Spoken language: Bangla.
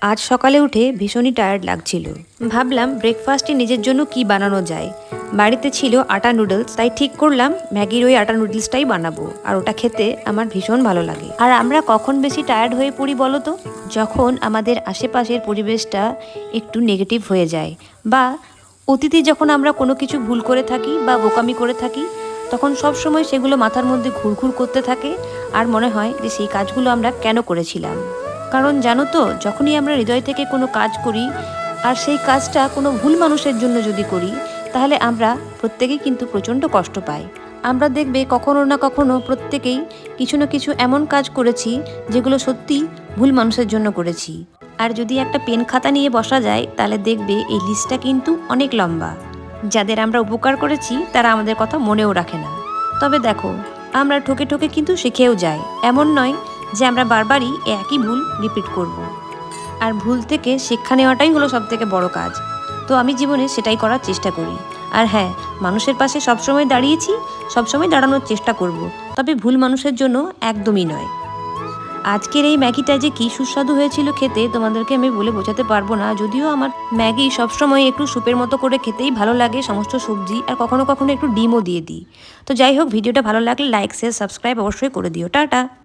আজ সকালে উঠে ভীষণই টায়ার্ড লাগছিল। ভাবলাম ব্রেকফাস্টে নিজের জন্য কি বানানো যায়। বাড়িতে ছিল আটা নুডলস, তাই ঠিক করলাম ম্যাগির ওই আটা নুডলসটাই বানাবো, আর ওটা খেতে আমার ভীষণ ভালো লাগে। আর আমরা কখন বেশি টায়ার্ড হয়ে পড়ি বলো তো? যখন আমাদের আশেপাশের পরিবেশটা একটু নেগেটিভ হয়ে যায়, বা অতীতে যখন আমরা কোনো কিছু ভুল করে থাকি বা বোকামি করে থাকি, তখন সব সময় সেগুলো মাথার মধ্যে ঘুরঘুর করতে থাকে, আর মনে হয় যে সেই কাজগুলো আমরা কেন করেছিলাম। কারণ জানো তো, যখনই আমরা হৃদয় থেকে কোনো কাজ করি আর সেই কাজটা কোনো ভুল মানুষের জন্য যদি করি, তাহলে আমরা প্রত্যেকেই কিন্তু প্রচণ্ড কষ্ট পাই। আমরা দেখবে কখনো না কখনো প্রত্যেকেই কিছু না কিছু এমন কাজ করেছি যেগুলো সত্যি ভুল মানুষের জন্য করেছি। আর যদি একটা পেন খাতা নিয়ে বসা যায়, তাহলে দেখবে এই লিস্টটা কিন্তু অনেক লম্বা। যাদের আমরা উপকার করেছি তারা আমাদের কথা মনেও রাখে না। তবে দেখো, আমরা ঠকে ঠকে কিন্তু শিখেও যাই। এমন নয় যে আমরা বারবারই একই ভুল রিপিট করব। আর ভুল থেকে শিক্ষা নেওয়াটাই হলো সবথেকে বড় কাজ। তো আমি জীবনে সেটাই করার চেষ্টা করি। আর হ্যাঁ, মানুষের পাশে সবসময় দাঁড়িয়েছি, সবসময় দাঁড়ানোর চেষ্টা করব, তবে ভুল মানুষের জন্য একদমই নয়। আজকের এই ম্যাগিটা যে কী সুস্বাদু হয়েছিল খেতে, তোমাদেরকে আমি বলে বোঝাতে পারবো না। যদিও আমার ম্যাগি সবসময় একটু স্যুপের মতো করে খেতেই ভালো লাগে, সমস্ত সবজি আর কখনো কখনো একটু ডিমও দিয়ে দিই। তো যাই হোক, ভিডিওটা ভালো লাগলে লাইক, শেয়ার, সাবস্ক্রাইব অবশ্যই করে দিও। টাটা।